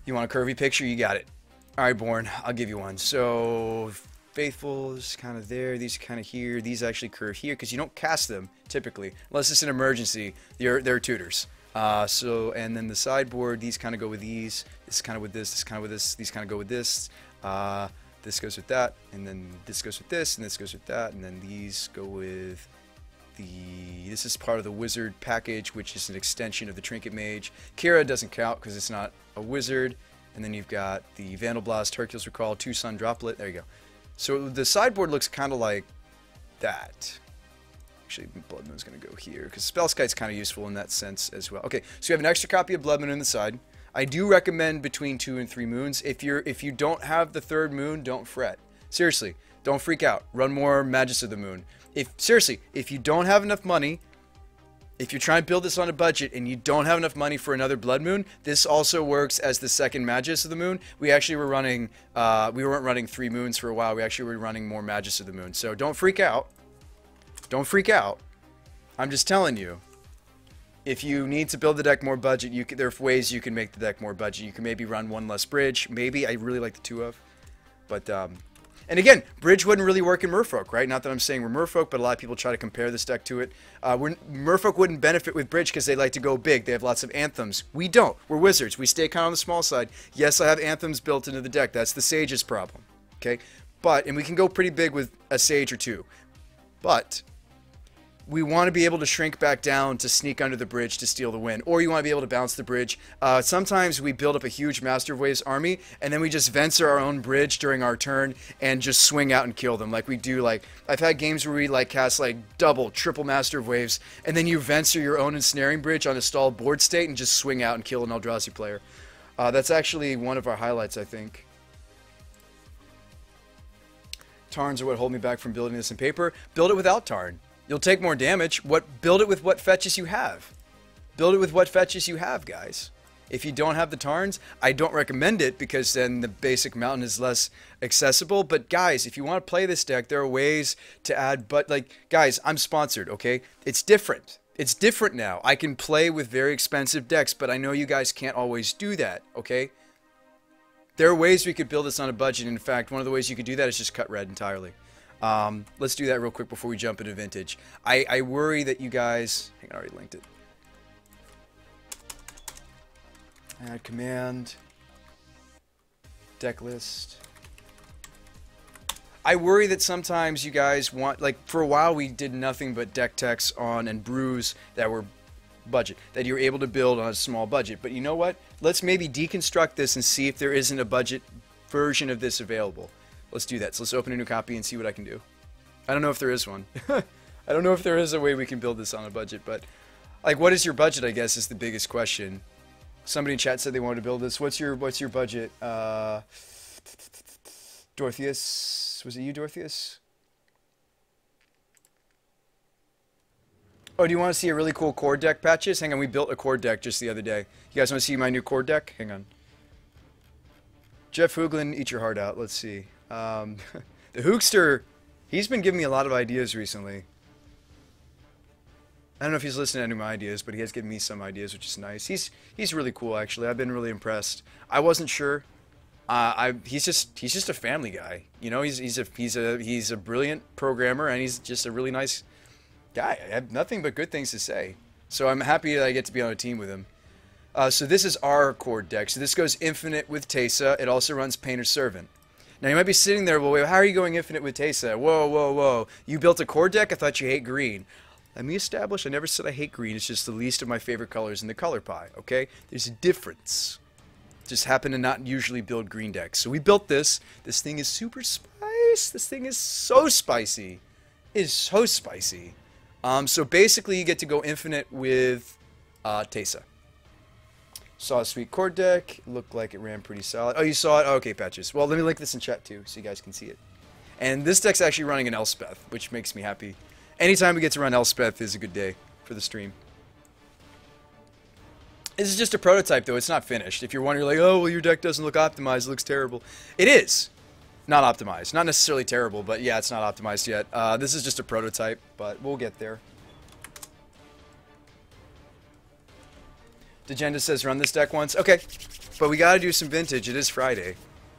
You want a curvy picture? You got it. All right, Born, I'll give you one. So Faithful is kind of there. These are kind of here. These actually curve here because you don't cast them typically unless it's an emergency. They're tutors. And then the sideboard, these kind of go with these. This kind of with this. This kind of with this. These kind of go with this. This goes with that, and then this goes with this, and this goes with that, and then these go with the. This is part of the wizard package, which is an extension of the trinket mage. Kira doesn't count because it's not a wizard. And then you've got the Vandal Blast, Hercules Recall, 2 Sun Droplet. There you go. So the sideboard looks kind of like that. Actually, Blood Moon's going to go here because Spellskite's kind of useful in that sense as well. Okay, so you have an extra copy of Blood Moon on the side. I do recommend between 2 and 3 moons. If you don't have the 3rd moon, don't fret. Seriously, don't freak out. Run more Magus of the Moon. Seriously, if you don't have enough money, if you're trying to build this on a budget and you don't have enough money for another Blood Moon, this also works as the 2nd Magus of the Moon. We actually were running, we weren't running 3 moons for a while. We actually were running more Magus of the Moon. So don't freak out. Don't freak out. I'm just telling you. If you need to build the deck more budget, there are ways you can make the deck more budget. You can maybe run 1 less bridge. Maybe. I really like the 2 of. But, and again, bridge wouldn't really work in Merfolk, right? Not that I'm saying we're Merfolk, but a lot of people try to compare this deck to it. Merfolk wouldn't benefit with bridge because they like to go big. They have lots of anthems. We don't. We're wizards. We stay kind of on the small side. Yes, I have anthems built into the deck. That's the Sage's problem. Okay? And we can go pretty big with a Sage or 2. But we want to be able to shrink back down to sneak under the bridge to steal the win. Or you want to be able to bounce the bridge. Sometimes we build up a huge Master of Waves army, and then we just venture our own bridge during our turn and just swing out and kill them. Like we do, I've had games where we cast double, triple Master of Waves, and then you venture your own ensnaring bridge on a stalled board state and just swing out and kill an Eldrazi player. That's actually one of our highlights, I think. Tarns are what hold me back from building this in paper. Build it without Tarn. You'll take more damage. Build it with what fetches you have. Build it with what fetches you have, guys. If you don't have the Tarns, I don't recommend it because then the basic mountain is less accessible. But guys, if you want to play this deck, there are ways to add. But guys, I'm sponsored, okay? It's different. It's different now. I can play with very expensive decks, but I know you guys can't always do that, okay? There are ways we could build this on a budget. In fact, one of the ways you could do that is just cut red entirely. Let's do that real quick before we jump into Vintage. I worry that you guys... Hang on, I already linked it. Add command. Deck list. I worry that sometimes you guys want... for a while we did nothing but deck techs on and brews that were budget. That you're able to build on a small budget. But you know what? Let's maybe deconstruct this and see if there isn't a budget version of this available. Let's do that. So let's open a new copy and see what I can do. I don't know if there is one. I don't know if there is a way we can build this on a budget, but what is your budget, I guess, is the biggest question. Somebody in chat said they wanted to build this. What's your budget? Dortheus. Was it you, Dortheus? Oh, do you want to see a really cool core deck patches? Hang on, we built a core deck just the other day. You guys want to see my new core deck? Hang on. Jeff Hooglin, eat your heart out. Let's see. The Hookster, he's been giving me a lot of ideas recently. I don't know if he's listening to any of my ideas, but he has given me some ideas, which is nice. He's really cool, actually. I've been really impressed. I wasn't sure. He's just a family guy. You know, he's a brilliant programmer, and he's just a really nice guy. I have nothing but good things to say. So I'm happy that I get to be on a team with him. So this is our core deck. So this goes infinite with Teysa. It also runs Painter's Servant. Now you might be sitting there, well, wait, how are you going infinite with Teysa? Whoa, whoa, whoa. You built a core deck? I thought you hate green. Let me establish, I never said I hate green. It's just the least of my favorite colors in the color pie, okay? There's a difference. Just happen to not usually build green decks. So we built this. This thing is super spice. This thing is so spicy. It is so spicy. So basically you get to go infinite with Teysa. Saw a sweet core deck. Looked like it ran pretty solid. Oh, you saw it? Oh, okay, Patches. Well, let me link this in chat too, so you guys can see it. And this deck's actually running an Elspeth, which makes me happy. Anytime we get to run Elspeth is a good day for the stream. This is just a prototype, though. It's not finished. If you're wondering, oh, well, your deck doesn't look optimized. It looks terrible. It is not optimized. Not necessarily terrible, but yeah, it's not optimized yet. This is just a prototype, but we'll get there. Degenda says run this deck once. Okay. But we gotta do some vintage. It is Friday.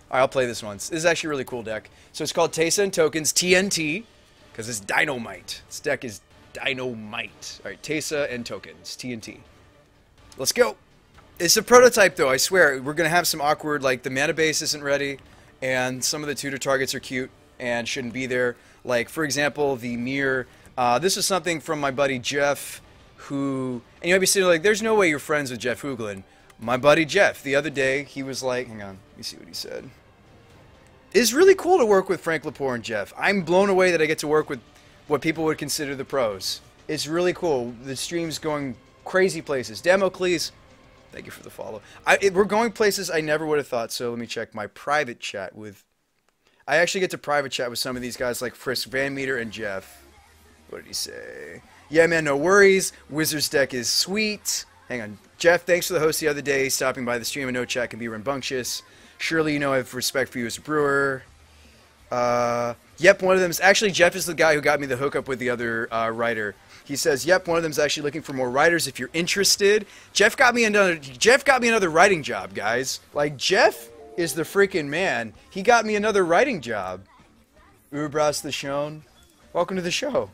Alright, I'll play this once. This is actually a really cool deck. So it's called Tesa and Tokens, TNT, because it's dynamite. This deck is dynamite. Alright, Tesa and Tokens, TNT. Let's go. It's a prototype, though, I swear. We're going to have some awkward, like, the mana base isn't ready, and some of the tutor targets are cute and shouldn't be there. Like, for example, the mirror. This is something from my buddy Jeff, who... And you might be sitting like, there's no way you're friends with Jeff Hooglin. My buddy Jeff, the other day, he was like... Hang on, let me see what he said. It's really cool to work with Frank Lepore and Jeff. I'm blown away that I get to work with what people would consider the pros. It's really cool. The stream's going crazy places. Damocles, thank you for the follow. We're going places I never would have thought, so let me check my private chat with... I actually get to private chat with some of these guys like Frisk Van Meter and Jeff. What did he say? Yeah, man, no worries. Wizard's deck is sweet. Hang on. Jeff, thanks for the host the other day. Stopping by the stream and no chat can be rambunctious. Surely you know I have respect for you as a brewer. Yep, one of them's... Actually, Jeff is the guy who got me the hookup with the other writer. He says, yep, one of them's actually looking for more writers if you're interested. Jeff got me another writing job, guys. Like, Jeff is the freaking man. He got me another writing job. Ubras the Shown. Welcome to the show.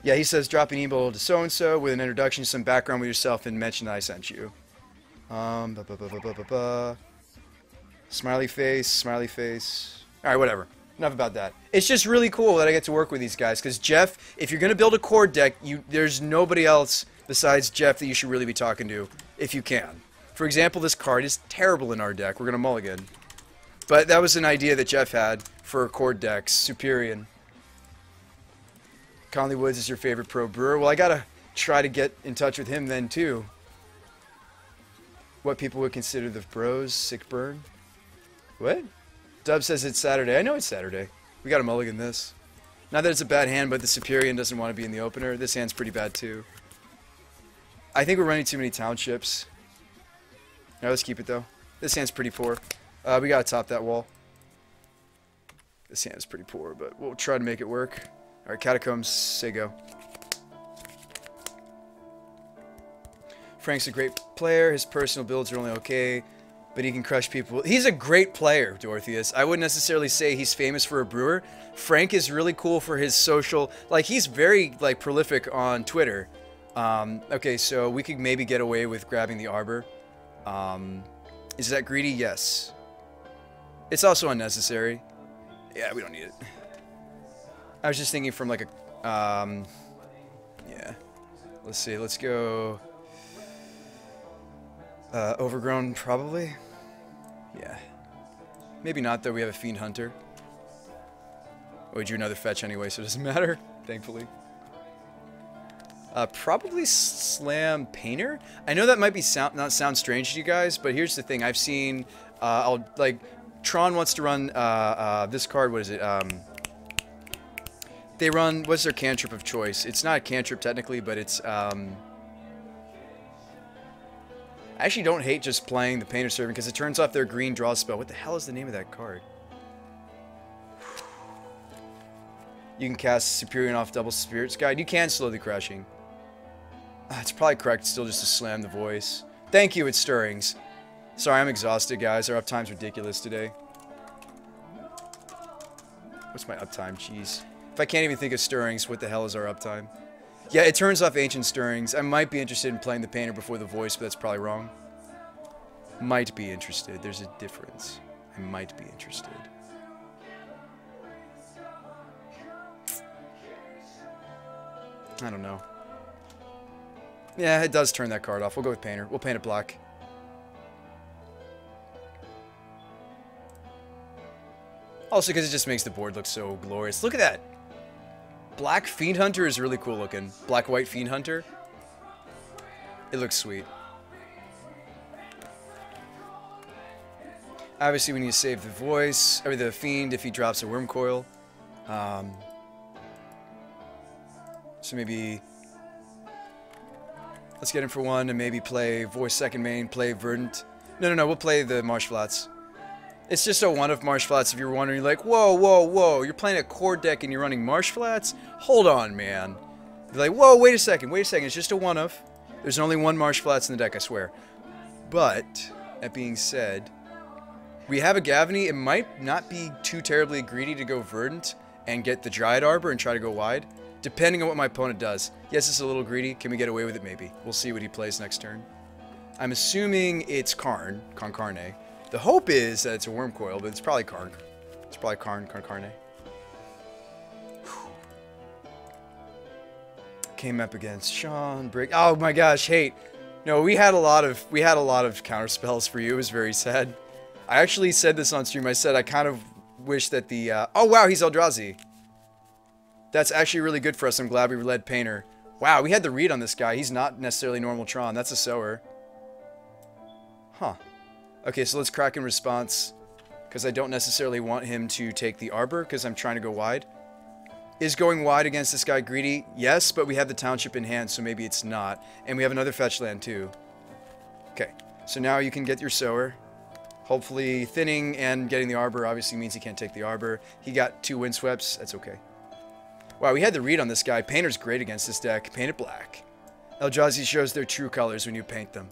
Yeah, he says, drop an email to so-and-so with an introduction, some background with yourself, and mention that I sent you. Smiley face, smiley face. Alright, whatever. Enough about that. It's just really cool that I get to work with these guys, because Jeff, if you're going to build a core deck, there's nobody else besides Jeff that you should really be talking to, if you can. For example, this card is terrible in our deck. We're going to mulligan. But that was an idea that Jeff had for core decks. Superior. Conley Woods is your favorite pro brewer. Well, I gotta try to get in touch with him then, too. What people would consider the bros. Sick burn. What? Dub says it's Saturday. I know it's Saturday. We gotta mulligan this. Not that it's a bad hand, but the Superior doesn't want to be in the opener. This hand's pretty bad, too. I think we're running too many townships. Alright, let's keep it, though. This hand's pretty poor. We gotta top that wall. This hand's pretty poor, but we'll try to make it work. Alright, Catacombs, say go. Frank's a great player. His personal builds are only okay, but he can crush people. He's a great player, Dorotheus. I wouldn't necessarily say he's famous for a brewer. Frank is really cool for his social... Like, he's very, like, prolific on Twitter. Okay, so we could maybe get away with grabbing the Arbor. Is that greedy? Yes. It's also unnecessary. Yeah, we don't need it. I was just thinking from like a, yeah. Let's see, let's go, Overgrown, probably? Yeah. Maybe not, though, we have a Fiend Hunter. Oh, we drew another fetch anyway, so it doesn't matter, thankfully. Probably Slam Painter? I know that might be not sound strange to you guys, but here's the thing, I've seen, Tron wants to run, this card, what is it, they run, what's their cantrip of choice? It's not a cantrip technically, but it's, I actually don't hate just playing the Painter Servant because it turns off their green draw spell. What the hell is the name of that card? You can cast Superior off Double Spirit's Guide. You can slow the Crushing. It's probably correct still just to slam the voice. Thank you, it's Stirrings. Sorry, I'm exhausted, guys. Our uptime's ridiculous today. What's my uptime? Jeez. If I can't even think of Stirrings, what the hell is our uptime? Yeah, it turns off Ancient Stirrings. I might be interested in playing the Painter before the voice, but that's probably wrong. Might be interested. There's a difference. I might be interested. I don't know. Yeah, it does turn that card off. We'll go with Painter. We'll paint it black. Also, because it just makes the board look so glorious. Look at that! Black Fiend Hunter is really cool looking. Black-white Fiend Hunter. It looks sweet. Obviously, we need to save the voice, or the Fiend if he drops a Worm Coil. So maybe... Let's get him for one and maybe play Voice second main, play Verdant. No, we'll play the Marsh Flats. It's just a one of Marsh Flats if you're wondering, you're like, whoa, whoa, whoa, you're playing a core deck and you're running Marsh Flats? Hold on, man. You're like, whoa, wait a second, it's just a one of. There's only one Marsh Flats in the deck, I swear. But, That being said, we have a Gavany. It might not be too terribly greedy to go Verdant and get the Dryad Arbor and try to go wide, depending on what my opponent does. Yes, it's a little greedy. Can we get away with it? Maybe. We'll see what he plays next turn. I'm assuming it's Karn, Concarne. The hope is that it's a Wormcoil, but it's probably Karn. It's probably Karn, Concarne. Came up against Sean, Brick. Oh my gosh, hate. No, we had a lot of counter spells for you. It was very sad. I actually said this on stream. I said I kind of wish that the oh wow, he's Eldrazi. That's actually really good for us. I'm glad we led Painter. Wow, we had the read on this guy. He's not necessarily normal Tron. That's a sower. Huh. Okay, so let's crack in response, because I don't necessarily want him to take the Arbor, because I'm trying to go wide. Is going wide against this guy greedy? Yes, but we have the Township in hand, so maybe it's not. And we have another fetch land too. Okay, so now you can get your sower. Hopefully thinning and getting the Arbor obviously means he can't take the Arbor. He got 2 Windsweeps. That's okay. Wow, we had the read on this guy. Painter's great against this deck. Paint it black. Eldrazi shows their true colors when you paint them.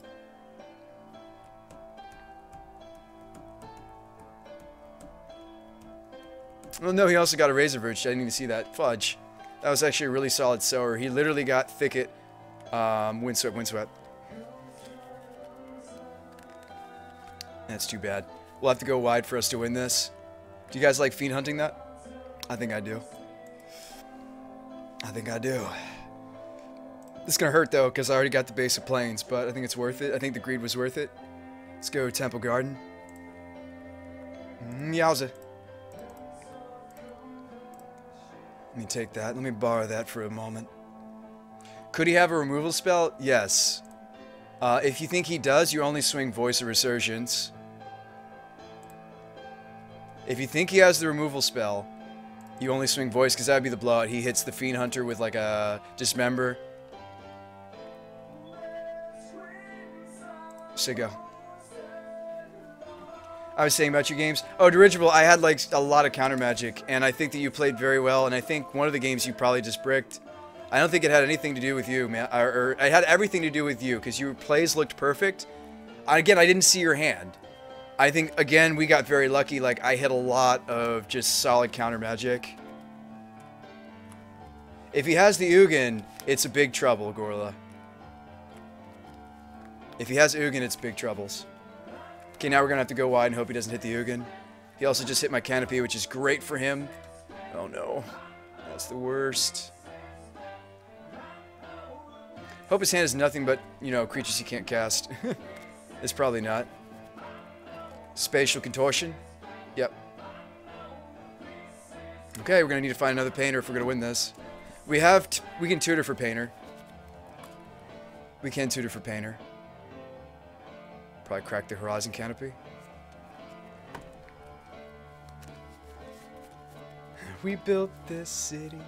Oh no, he also got a Razor Verge. I didn't even see that. Fudge. That was actually a really solid sower. He literally got Thicket, Windswept. That's too bad. We'll have to go wide for us to win this. Do you guys like Fiend Hunting that? I think I do. I think I do. This is going to hurt though, because I already got the basic planes, but I think it's worth it. I think the greed was worth it. Let's go Temple Garden. Yowza. Let me take that. Let me borrow that for a moment. Could he have a removal spell? Yes. If you think he does, you only swing Voice of Resurgence. If you think he has the removal spell, you only swing Voice, because that would be the blowout. He hits the Fiend Hunter with like a Dismember. Sigo. I was saying about your games. Oh, Dirigible, I had like a lot of counter magic, and I think that you played very well, and I think one of the games you probably just bricked. I don't think it had anything to do with you, man. Or it had everything to do with you, because your plays looked perfect. Again, I didn't see your hand. I think, again, we got very lucky. Like, I hit a lot of just solid counter magic. If he has the Ugin, it's a big trouble, Gorla. If he has Ugin, it's big troubles. Okay, now we're going to have to go wide and hope he doesn't hit the Ugin. He also just hit my Canopy, which is great for him. Oh, no. That's the worst. Hope his hand is nothing but, you know, creatures he can't cast. It's probably not. Spatial Contortion. Yep. Okay, we're going to need to find another Painter if we're going to win this. We can tutor for Painter. We can tutor for Painter. Probably crack the Horizon Canopy. We built this city.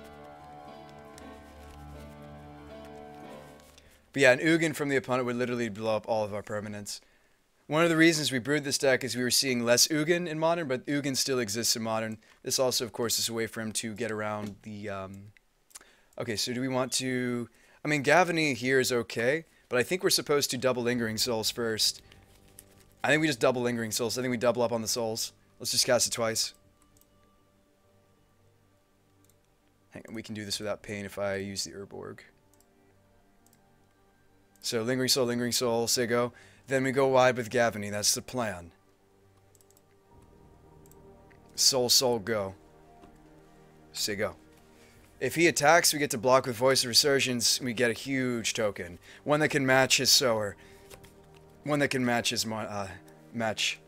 But yeah, an Ugin from the opponent would literally blow up all of our permanents. One of the reasons we brewed this deck is we were seeing less Ugin in Modern, but Ugin still exists in Modern. This also, of course, is a way for him to get around the... Okay, so do we want to... I mean, Gavany here is okay, but I think we're supposed to double Lingering Souls first. I think we just double Lingering Souls. I think we double up on the Souls. Let's just cast it twice. Hang on, we can do this without pain if I use the Urborg. So Lingering Soul, Sigo. Then we go wide with Gavany. That's the plan. Soul, go. Sigo. If he attacks, we get to block with Voice of Resurgence, and we get a huge token. One that can match his Sower. One that can match his match.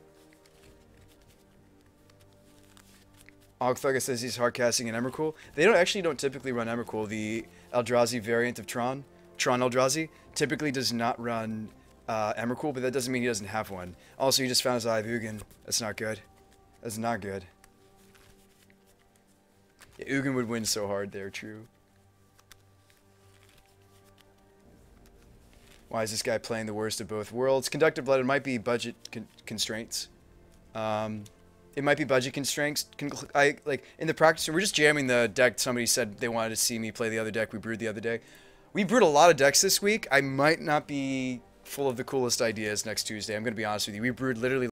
Ogthugga says he's hardcasting an Emrakul. They don't typically run Emrakul. The Eldrazi variant of Tron Eldrazi, typically does not run Emrakul, but that doesn't mean he doesn't have one. Also, he just found his Eye of Ugin. That's not good. That's not good. Yeah, Ugin would win so hard there, true. Why is this guy playing the worst of both worlds? Conductive Blood, it might be budget constraints. It might be budget constraints. Like in the practice room, we're just jamming the deck. Somebody said they wanted to see me play the other deck we brewed the other day. We brewed a lot of decks this week. I might not be full of the coolest ideas next Tuesday. I'm going to be honest with you. We brewed literally